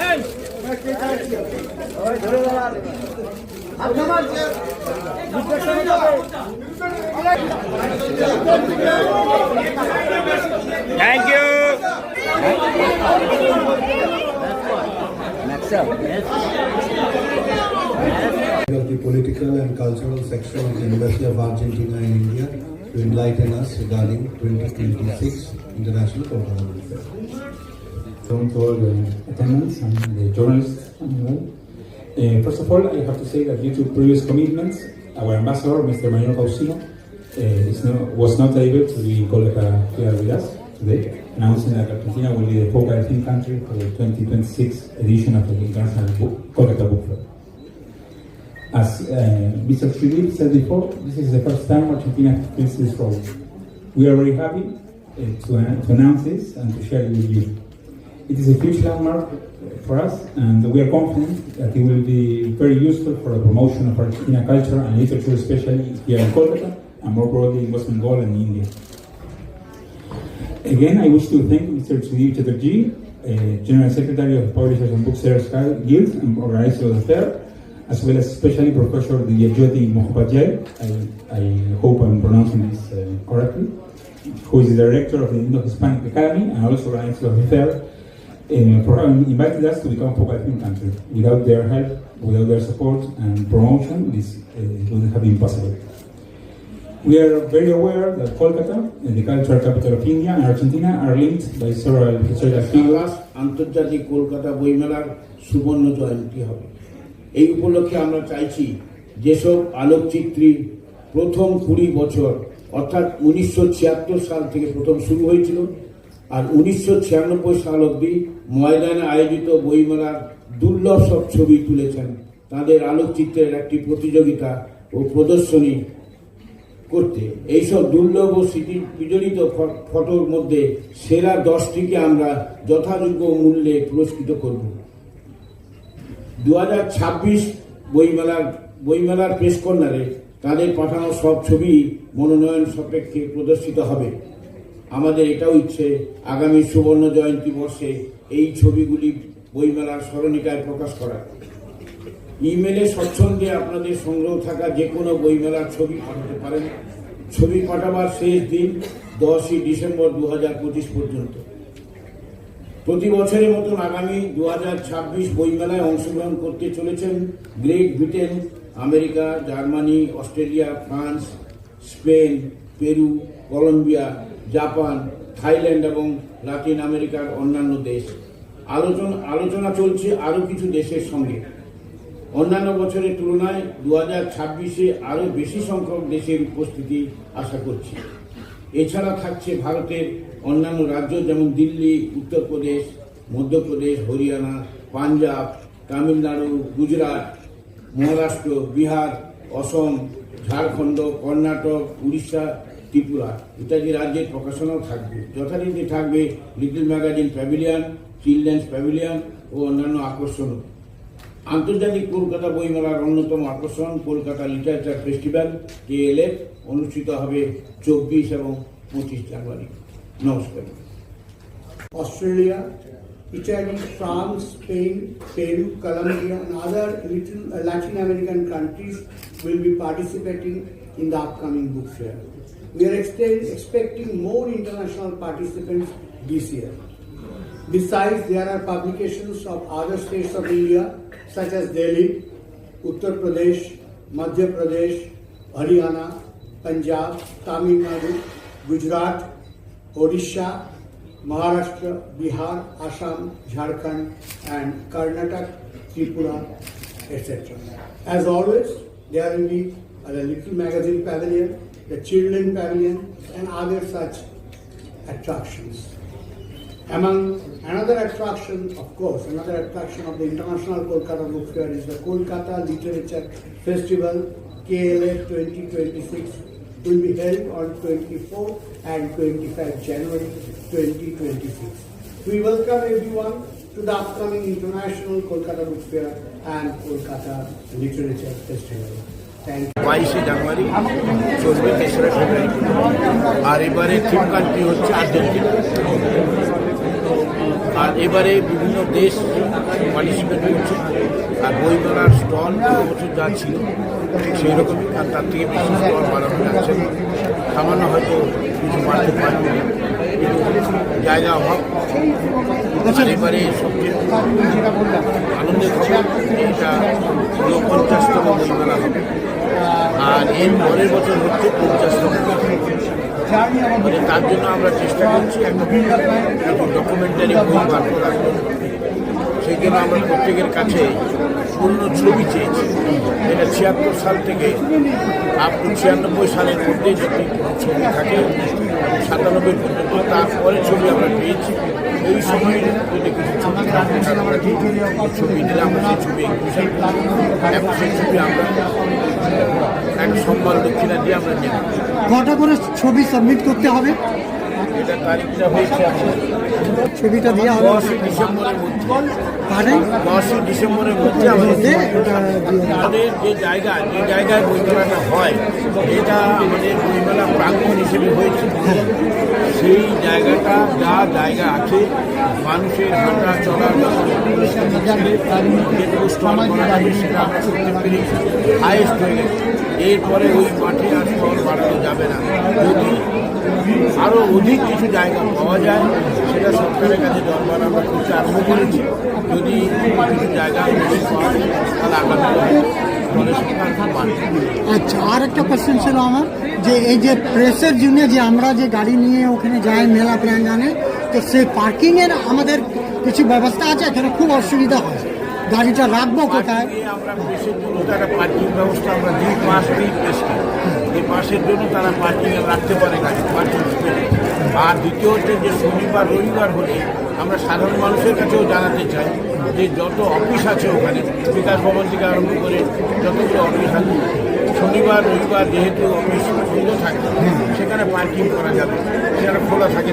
Thank you. Of the political and cultural section of the Embassy of Argentina in India to enlighten us regarding 2026 International Kolkata Book Fair. To all the attendants and the journalists as well. First of all, I have to say that due to previous commitments, our ambassador, Mr. Manuel Pausino, was not able to be in Kolkata here with us today, announcing that Argentina will be the co-guiding country for the 2026 edition of the International Kolkata Book Fair. As Mr. Sridhar said before, this is the first time Argentina fills this role. We are very happy to announce this and to share it with you. It is a huge landmark for us, and we are confident that it will be very useful for the promotion of Argentina culture and literature, especially here in Kolkata and more broadly in West Bengal and India. Again, I wish to thank Mr. Sudhir Chatterjee, General Secretary of Publishers and Booksellers Guild and organizer of the fair, as well as especially Professor Divyajyoti Mohapajay, I hope I'm pronouncing this correctly, who is the director of the Indo-Hispanic Academy and also organizer of the fair, for having invited us to become a co-guiding country. Without their help, without their support and promotion, this wouldn't have been possible. We are very aware that Kolkata, the cultural capital of India, and Argentina are linked by several historical figures. আন্তর্জাতিক কলকাতা বইমেলার সুবর্ণ জয়ন্তী হবে। এই উপলক্ষে আমরা চাইছি যেসব আলোকচিত্রী প্রথম 20 বছর অর্থাৎ 1976 সাল থেকে প্রথম শুরু হয়েছিল আর 1996 সাল অবধি ময়দানে আয়োজিত বইমেলার দুর্লভ সব ছবি তুলেছেন, তাদের আলোকচিত্রের একটি প্রতিযোগিতা ও প্রদর্শনী করতে এইসব দুর্লভ ও স্মৃতি বিজড়িত ফটোর মধ্যে সেরা 10টিকে আমরা যথাযোগ্য মূল্যে পুরস্কৃত করব। 2026 বইমেলার প্রেস কর্নারে তাদের পাঠানো সব ছবি মনোনয়ন সাপেক্ষে প্রদর্শিত হবে। আমাদের এটাও ইচ্ছে আগামী সুবর্ণ জয়ন্তী বর্ষে এই ছবিগুলি বইমেলার স্মরণিকায় প্রকাশ করা। ইমেলে স্বচ্ছন্দে আপনাদের সংগ্রহ থাকা যে কোনো বইমেলার ছবি পাঠাতে পারেন। ছবি পাঠাবার শেষ দিন 10 ডিসেম্বর 2025 পর্যন্ত। প্রতি বছরের মতন আগামী 2026 বইমেলায় অংশগ্রহণ করতে চলেছেন Great Britain, America, Germany, Australia, France, Spain, Peru, Colombia, Japan, Thailand এবং লাতিন আমেরিকার অন্যান্য দেশ। আলোচনা চলছে আরও কিছু দেশের সঙ্গে। অন্যান্য বছরের তুলনায় 2026-এ আরও বেশি সংখ্যক দেশের উপস্থিতি আশা করছি। এছাড়া থাকছে ভারতের অন্যান্য রাজ্য যেমন দিল্লি, উত্তরপ্রদেশ, মধ্যপ্রদেশ, হরিয়ানা, পাঞ্জাব, তামিলনাড়ু, গুজরাট, মহারাষ্ট্র, বিহার, অসম, ঝাড়খণ্ড, কর্ণাটক, উড়িষ্যা, ত্রিপুরা ইত্যাদি রাজ্যের প্রকাশনাও থাকবে। যথারীতি থাকবে little magazine pavilion, children's pavilion ও অন্যান্য আকর্ষণও। আন্তর্জাতিক কলকাতা বইমেলার অন্যতম আকর্ষণ কলকাতা লিটারেচার ফেস্টিভ্যাল KLF অনুষ্ঠিত হবে 24 এবং 25 জানুয়ারি। নমস্কার। Australia, Italy, France, Spain, Peru, Colombia and other Latin American countries will be participating in the upcoming book fair. We are expecting more international participants this year. Besides, there are publications of other states of India such as Delhi, Uttar Pradesh, Madhya Pradesh, Haryana, Punjab, Tamil Nadu, Gujarat, Odisha, Maharashtra, Bihar, Assam, Jharkhand and Karnataka, Tripura, etc. As always, there will be the Little Magazine Pavilion, the Children Pavilion and other such attractions. Another attraction of the International Kolkata Book Fair is the Kolkata Literature Festival KLF 2026 will be held on 24 and 25 January 2026. We welcome everyone to the upcoming International Kolkata Book Fair and Kolkata Literature Festival. Thank you. 22 জানুয়ারি চলবে 3রা ফেব্রুয়ারি। আর এবারে theme country হচ্ছে Argentina. আর এবারে বিভিন্ন দেশ participate করছে, আর বইমেলার stall বছর যা ছিল ঠিক সেই রকমই, আর তার থেকে বেশি স্টল বাড়ানো যাচ্ছে। সামান্য হয়তো কিছু বাড়তে পারবে, কিন্তু জায়গা অভাব। আর এবারে সবচেয়ে আনন্দের খবর, এটা 50তম বইমেলা হবে, আর এর পরের বছর হচ্ছে 50তম। মানে তার জন্য আমরা চেষ্টা করছি একটা ডকুমেন্টারি বই বার করার জন্য। সেই জন্য আমরা প্রত্যেকের কাছে পুরনো ছবি চেয়েছি। এটা 76 সাল থেকে আপ টু 96 সালের মধ্যে যদি ছবি থাকে, 97 পর্যন্ত, তারপরে ছবি আমরা পেয়েছি। এই সময় যদি কিছু ছবি থাকে, আমরা ছবি দিলে আমরা সেই ছবি এবং সেই ছবি আমরা একটা সম্মান দক্ষিণা দিয়ে আমরা নেব। কটা করে ছবি সাবমিট করতে হবে? এটা তারিখটা হয়েছে ছবিটা দেওয়া হবে 10 ডিসেম্বরের মধ্যে। 10 ডিসেম্বরের মধ্যে আমাদের যে জায়গায় বইমেলাটা হয়, এটা আমাদের বইমেলা প্রাঙ্গণ হিসেবে হয়েছে। সেই জায়গাটা যা জায়গা আছে, মানুষের হাঁটা চলার যেটুকু স্টল করা যাবে সেটা আমরা করতে পেরেছি, হাইয়েস্ট হয়ে গেছে। এরপরে ওই মাঠে আর স্টল বাড়ানো যাবে না। যদি আরও অধিক কিছু জায়গা পাওয়া যায়, সেটা সরকারের কাছে দরবার আমরা করতে আরম্ভ করেছি। যদি কিছু জায়গা বেশি পাওয়া যায়, তাহলে আগামী দলের সংখ্যা বাড়বে। আচ্ছা, আর একটা কোয়েশ্চেন ছিল আমার, যে এই যে প্রেসের জন্য যে আমরা যে গাড়ি নিয়ে ওখানে যাই মেলা প্রাঙ্গণে, তো সেই পার্কিংয়ের আমাদের কিছু ব্যবস্থা আছে? এখানে খুব অসুবিধা হয়, গাড়িটা রাখবো কোথায়? আমরা প্রেসের জন্য একটা পার্কিং ব্যবস্থা আমরা দিই, পাশ দিই প্রেসকে। এই পাশের জন্য তারা পার্কিংয়ে রাখতে পারে গাড়ি, পার্কিং স্পেসে। আর দ্বিতীয় হচ্ছে যে শনিবার রবিবার হলে আমরা সাধারণ মানুষের কাছেও জানাতে চাই যে যত অফিস আছে ওখানে, বিকাশ ভবন থেকে আরম্ভ করে যতগুলো অফিস আছে, শনিবার রবিবার যেহেতু অফিস বন্ধ থাকে, সেখানে পার্কিং করা যাবে, সেখানে খোলা থাকে